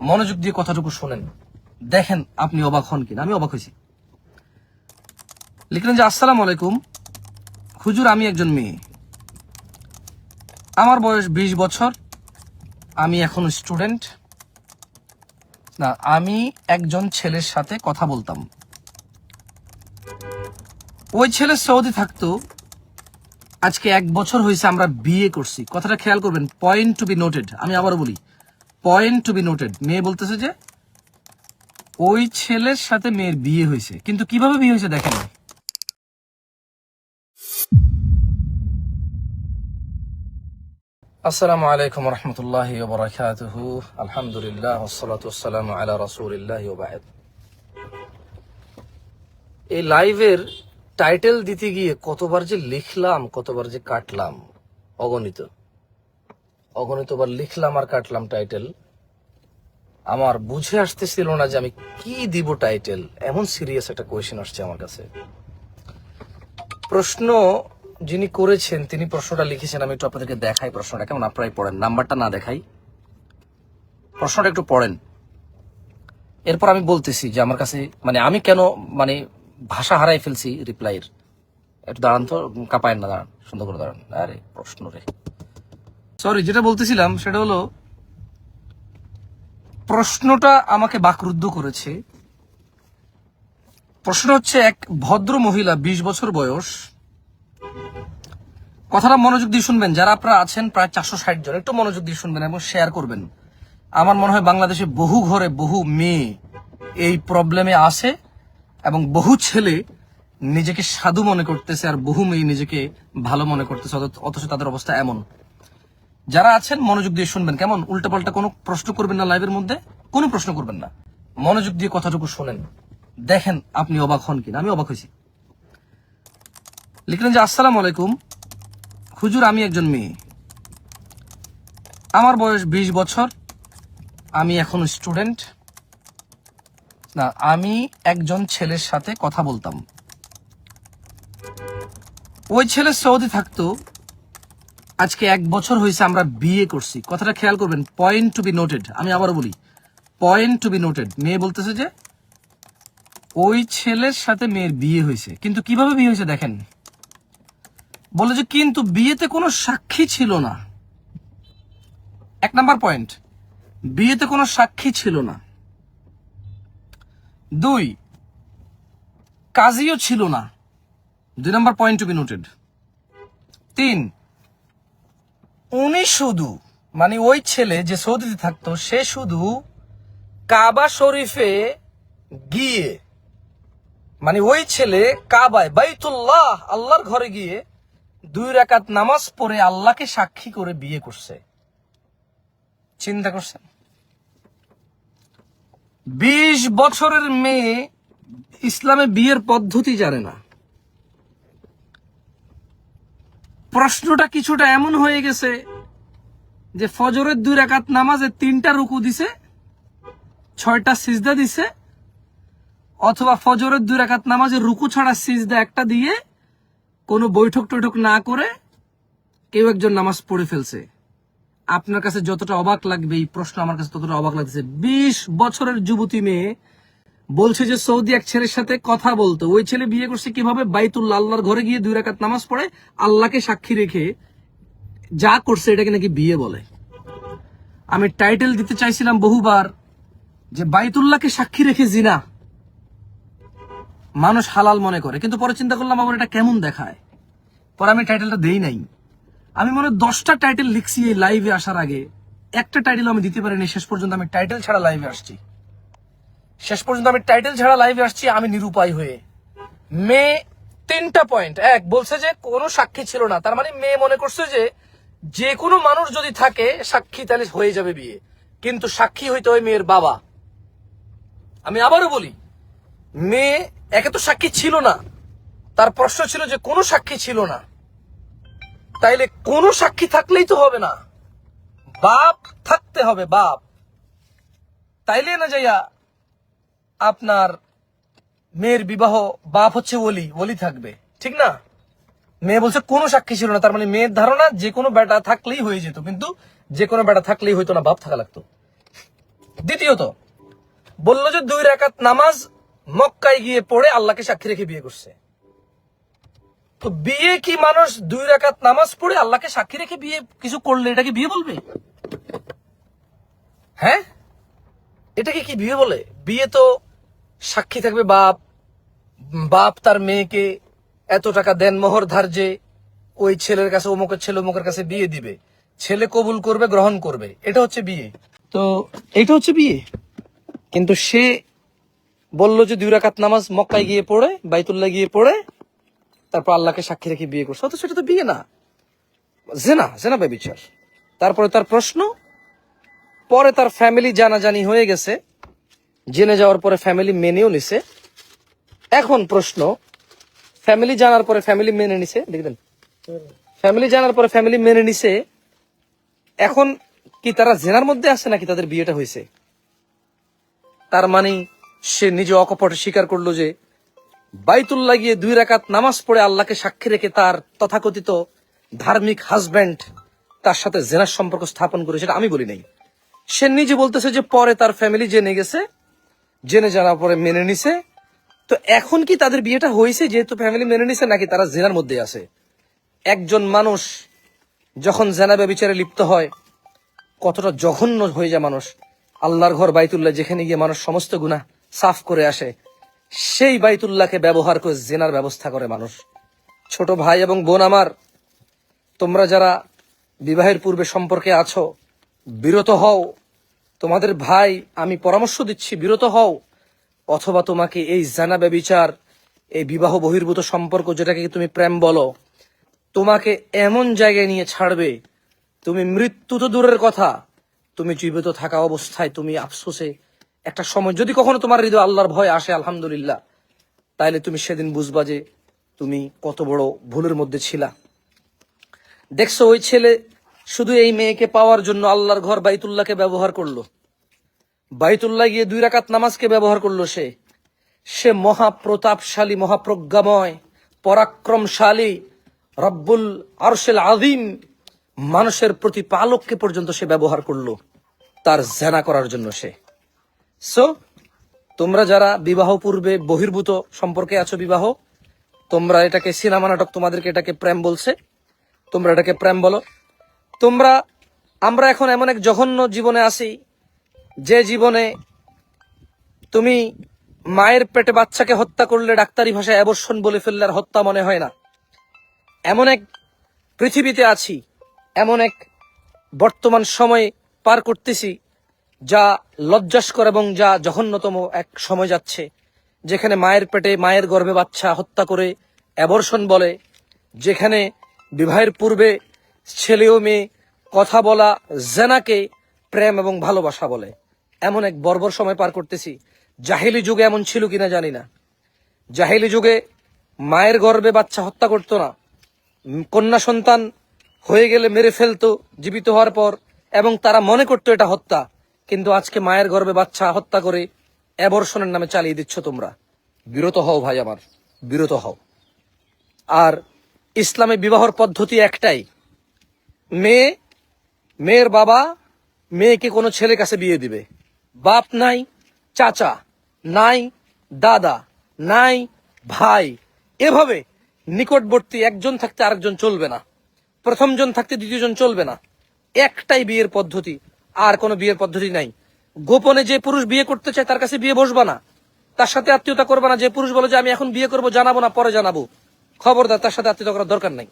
মনোযোগ দিয়ে কথাটুকু শোনেন, দেখেন আপনি অবাক হন কিনা। আমি অবাক হয়েছি। লিখলেন যে আসসালামু আলাইকুম হুজুর, আমি একজন মেয়ে, আমার বয়স 20 বছর, আমি এখন স্টুডেন্ট। না, আমি একজন ছেলের সাথে কথা বলতাম, ওই ছেলে সৌদি থাকতো, আজকে 1 বছর হয়েছে আমরা বিয়ে করছি। কথাটা খেয়াল করবেন, পয়েন্ট টু বি নোটেড। আমি আবারও বলি, পয়েন্ট টু বি নোটেড। মেয়ে বলতেছে যে ওই ছেলের সাথে মেয়ের বিয়ে হয়েছে, কিন্তু কিভাবে বিয়ে হয়েছে দেখেন। আসসালামু আলাইকুম রহমতুল্লাহি ওয়া বারাকাতুহু। আলহামদুলিল্লাহ ওয়াসসালাতু ওয়াসসালামু আলা রাসূলিল্লাহি ওয়া বা'দ। এই লাইভের টাইটেল দিতে গিয়ে কতবার যে লিখলাম, কতবার যে কাটলাম, অগণিতবার লিখলাম আর কাটলাম টাইটেল। আমার বুঝে আসতেছিল না যে আমি কি দিব টাইটেল। এমন সিরিয়াস একটা কোয়েশ্চেন আসছে আমার কাছে। প্রশ্ন যিনি করেছেন তিনি প্রশ্নটা লিখেছেন, আমি একটু আপনাদেরকে দেখাই প্রশ্নটা কেমন। আপনারাই পড়েন, নাম্বারটা না দেখাই, প্রশ্নটা একটু পড়েন। এরপর আমি বলতেছি যে আমার কাছে আমি কেন ভাষা হারাই ফেলছি রিপ্লাইয়ের। একটু দাঁড়ান তো, কাঁপায়েন না, দাঁড়ান, সুন্দর করে দাঁড়ান। আরে প্রশ্ন রে, সরি, যেটা বলতেছিলাম সেটা হলো, প্রশ্নটা আমাকে বাকরুদ্ধ করেছে। প্রশ্ন হচ্ছে, এক ভদ্র মহিলা, 20 বছর বয়স। কথাটা মনোযোগ দিয়ে শুনবেন, যারা আপনারা আছেন প্রায় 460 জন, একটু মনোযোগ দিয়ে শুনবেন এবং শেয়ার করবেন। আমার মনে হয় বাংলাদেশে বহু ঘরে বহু মেয়ে এই প্রবলেমে আছে এবং বহু ছেলে নিজেকে সাধু মনে করতেছে আর বহু মেয়ে নিজেকে ভালো মনে করতেছে, অথচ তাদের অবস্থা এমন। যারা আছেন মনোযোগ দিয়ে শুনবেন, কেমন। উল্টাপাল্টা কোনো প্রশ্ন করবেন না, লাইভের মধ্যে কোনো প্রশ্ন করবেন না, মনোযোগ দিয়ে কথাটুকু শোনেন, দেখেন আপনি অবাক হন কিনা। আমি অবাক হয়েছি। লিখলেন যে আসসালামু আলাইকুম হুজুর, আমি একজন মেয়ে, আমার বয়স 20 বছর, আমি এখন স্টুডেন্ট। না, আমি একজন ছেলের সাথে কথা বলতাম, ওই ছেলে সৌদি থাকতো, আজকে 1 বছর হয়েছে আমরা বিয়ে করছি। কথাটা খেয়াল করবেন, পয়েন্ট টু বি নোটেড। আমি আবারও বলি, পয়েন্ট টু বি নোটেড। মেয়ে বলতেছে যে ওই ছেলের সাথে মেয়ের বিয়ে হয়েছে, কিন্তু কিভাবে বিয়ে হয়েছে দেখেন। বলে যে কিন্তু বিয়েতে কোনো সাক্ষী ছিল না। 1 নাম্বার পয়েন্ট, বিয়েতে কোনো সাক্ষী ছিল না। 2, কাজীও ছিল না। 2 number point to be noted. 3, উনি শুধু ওই ছেলে যে সৌদিতে থাকতো, সে শুধু কাবা শরীফে গিয়ে ওই ছেলে কাবায়, বাইতুল্লাহ, আল্লাহর ঘরে গিয়ে 2 রাকাত নামাজ পড়ে আল্লাহকে সাক্ষী করে বিয়ে করছে। চিন্তা করছেন? 20 বছরের মেয়ে ইসলামে বিয়ের পদ্ধতি জানে না। প্রশ্নটা কিছুটা এমন হয়ে গেছে যে ফজরের 2 রাকাত নামাজে 3টা রুকু দিছে, 6টা সিজদা দিছে, অথবা ফজরের 2 রাকাত নামাজে রুকু ছাড়া সিজদা একটা দিয়ে কোনো বৈঠক টৈঠক না করে কেউ একজন নামাজ পড়ে ফেলছে। আপনার কাছে যতটা অবাক লাগবে এই প্রশ্ন, আমার কাছে ততটা অবাক লাগছে। 20 বছরের যুবতী মেয়ে বলছে যে সৌদি এক ছেলের সাথে কথা বলতো, ওই ছেলে বিয়ে করছে কিভাবে? বাইতুল্লাহ, আল্লাহর ঘরে গিয়ে 2 রাকাত নামাজ পড়ে আল্লাহকে সাক্ষী রেখে যা করছে এটাকে নাকি বিয়ে বলে। আমি টাইটেল দিতে চাইছিলাম বহুবার যে বাইতুল্লাহকে সাক্ষী রেখে জিনা মানুষ হালাল মনে করে, কিন্তু পরে চিন্তা করলাম আমার এটা কেমন দেখায়, পরে আমি টাইটেলটা দেই নাই। আমি মনে 10টা টাইটেল লিখছি এই লাইভে আসার আগে, একটা টাইটেল আমি দিতে পারিনি। শেষ পর্যন্ত আমি টাইটেল ছাড়া লাইভে আসছি, আমি নিরুপায় হয়ে। মেয়ে 3টা পয়েন্ট। 1, বলছে যে কোনো সাক্ষী ছিল না, তার মানে মেয়ে মনে করছে যে কোনো মানুষ যদি থাকে সাক্ষী তাহলে হয়ে যাবে বিয়ে, কিন্তু সাক্ষী হইতে হয় মেয়ের বাবা। আমি আবারও বলি, মেয়ে একে তো সাক্ষী ছিল না, তার প্রশ্ন ছিল যে কোনো সাক্ষী ছিল না, তাইলে কোনো সাক্ষী থাকলেই তো হবে না, বাপ থাকতে হবে, বাপ। তাইলে না যাইয়া আপনার মেয়ের বিবাহ, বাপ হচ্ছে ওলি থাকবে, ঠিক না? মেয়ে বলছে কোনো সাক্ষী ছিল না, তার মানে মেয়ের ধারণা যে কোনো বেটা থাকলেই হয়ে যেত, কিন্তু যে কোনো বেটা থাকলেই হইতো না, বাপ থাকা লাগতো। দ্বিতীয়ত বললো যে 2 রাকাত নামাজ মক্কায় গিয়ে পড়ে আল্লাহকে সাক্ষী রেখে বিয়ে করছে। তো বিয়ে কি মানুষ 2 রাকাত নামাজ পড়ে আল্লাহকে সাক্ষী রেখে বিয়ে কিছু করলে এটাকে বিয়ে বলবে? হ্যাঁ, এটাকে কি বিয়ে বলে? বিয়ে তো সাক্ষী থাকবে বাপ, বাপ তার মেয়েকে এত টাকা দেন মোহর ধার্যে, ওই ছেলের কাছে অমুকের ছেলে অমুকের কাছে বিয়ে দিবে, ছেলে কবুল করবে, গ্রহণ করবে, এটা হচ্ছে বিয়ে। তো এটা হচ্ছে বিয়ে। কিন্তু সে বললো যে 2 রাকাত নামাজ মক্কায় গিয়ে পড়ে, বাইতুল্লাহ গিয়ে পড়ে তারপর আল্লাহকে সাক্ষী রেখে বিয়ে করছে, অথচ সেটা তো বিয়ে না, জেনা, জেনা ব্যভিচার। তারপরে তার প্রশ্ন, পরে তার ফ্যামিলি জানাজানি হয়ে গেছে, জেনে যাওয়ার পরে ফ্যামিলি মেনেও নিছে। এখন প্রশ্ন, ফ্যামিলি জানার পরে ফ্যামিলি মেনে নিছে, দেখবেন ফ্যামিলি জানার পরে ফ্যামিলি মেনে নিছে, এখন কি তারা জেনার মধ্যে আছে নাকি তাদের বিয়েটা হয়েছে? তার মানে সে নিজে অকপটে স্বীকার করলো যে বাইতুল্লাহ গিয়ে 2 রাকাত নামাজ পড়ে আল্লাহকে সাক্ষী রেখে তার তথাকথিত ধার্মিক হাজব্যান্ড তার সাথে জেনার সম্পর্ক স্থাপন করে, সেটা আমি বলি নাই। সে নিজে বলতেছে যে পরে তার ফ্যামিলি জেনে গেছে, জেনে যাওয়ার পরে মেনে নিছে। তো এখন কি তাদের বিয়েটা হয়েছে যেহেতু ফ্যামিলি মেনে নিছে, নাকি তারা জেনার মধ্যে আছে? একজন মানুষ যখন জেনা ব্যভিচারে লিপ্ত হয় কতটা জঘন্য হয়ে যায় মানুষ। আল্লাহর ঘর বাইতুল্লাহ যেখানে গিয়ে মানুষ সমস্ত গুনাহ সাফ করে আসে, সেই বাইতুল্লাহকে ব্যবহার করে জেনার ব্যবস্থা করে মানুষ। ছোট ভাই এবং বোন আমার, তোমরা যারা বিবাহের পূর্বে সম্পর্কে আছো, বিরত হও। তোমাদের ভাই আমি পরামর্শ দিচ্ছি, বিরত হও। অথবা তোমাকে এই জেনা ব্যভিচার, এই বিবাহ বহির্ভূত সম্পর্ক যেটাকে তুমি প্রেম বলো, তোমাকে এমন জায়গায় নিয়ে ছাড়বে, তুমি মৃত্যু তো দূরের কথা, তুমি জীবিত থাকা অবস্থায় তুমি আফসোসে একটা সময় যদি কখনো তোমার হৃদয় আল্লাহর ভয় আসে, আলহামদুলিল্লাহ, তাইলে তুমি সেদিন বুঝবা যে তুমি কত বড় ভুলের মধ্যে ছিলা। দেখছো ওই ছেলে শুধু এই মেয়েকে পাওয়ার জন্য আল্লাহর ঘর বাইতুল্লাহকে ব্যবহার করলো, বাইতুল্লাহ গিয়ে 2 রাকাত নামাজকে ব্যবহার করলো। সে মহাপ্রতাপশালী, মহাপ্রজ্ঞাময়, পরাক্রমশালী রব্বুল আরশেল আযীম মানুষের প্রতিপালককে পর্যন্ত সে ব্যবহার করলো তার জেনা করার জন্য। সো তোমরা যারা বিবাহ পূর্বে বহির্ভূত সম্পর্কে আছো, বিবাহ, তোমরা এটাকে সিনেমা নাটক, তোমাদেরকে এটাকে প্রেম বলছে, তোমরা এটাকে প্রেম বলো। আমরা এখন এমন এক জঘন্য জীবনে আছি যে জীবনে তুমি মায়ের পেটে বাচ্চাকে হত্যা করলে ডাক্তারি ভাষায় অ্যাবর্শন বলে ফেললে আর হত্যা মনে হয় না। এমন এক পৃথিবীতে আছি, এমন এক বর্তমান সময় পার করতেছি যা লজ্জাস্কর এবং যা জঘন্যতম এক সময় যাচ্ছে, যেখানে মায়ের পেটে মায়ের গর্ভে বাচ্চা হত্যা করে অ্যাবর্শন বলে, যেখানে বিবাহের পূর্বে ছেলে ও মেয়ে কথা বলা জেনাকে প্রেম এবং ভালোবাসা বলে। এমন এক বর্বর সময় পার করতেছি। জাহিলি যুগে এমন ছিল কিনা জানি না। জাহিলি যুগে মায়ের গর্ভে বাচ্চা হত্যা করতো না, কন্যা সন্তান হয়ে গেলে মেরে ফেলতো জীবিত হওয়ার পর, এবং তারা মনে করতো এটা হত্যা। কিন্তু আজকে মায়ের গর্ভে বাচ্চা হত্যা করে অ্যাবর্শনের নামে চালিয়ে দিচ্ছ তোমরা। বিরত হও ভাই আমার, বিরত হও। আর ইসলামে বিবাহর পদ্ধতি একটাই, মেয়ের বাবা মেয়েকে কোনো ছেলের কাছে বিয়ে দিবে। বাপ নাই, চাচা নাই, দাদা নাই, ভাই, এভাবে নিকটবর্তী একজন থাকতে আরেকজন চলবে না, প্রথম জন থাকতে দ্বিতীয় জন চলবে না। একটাই বিয়ের পদ্ধতি, আর কোনো বিয়ের পদ্ধতি নাই। গোপনে যে পুরুষ বিয়ে করতে চায় তার কাছে বিয়ে বসবা না, তার সাথে আত্মীয়তা করবা না। যে পুরুষ বলে যে আমি এখন বিয়ে করবো, জানাবো না, পরে জানাবো, খবরদার, তার সাথে আত্মীয়তা করার দরকার নাই।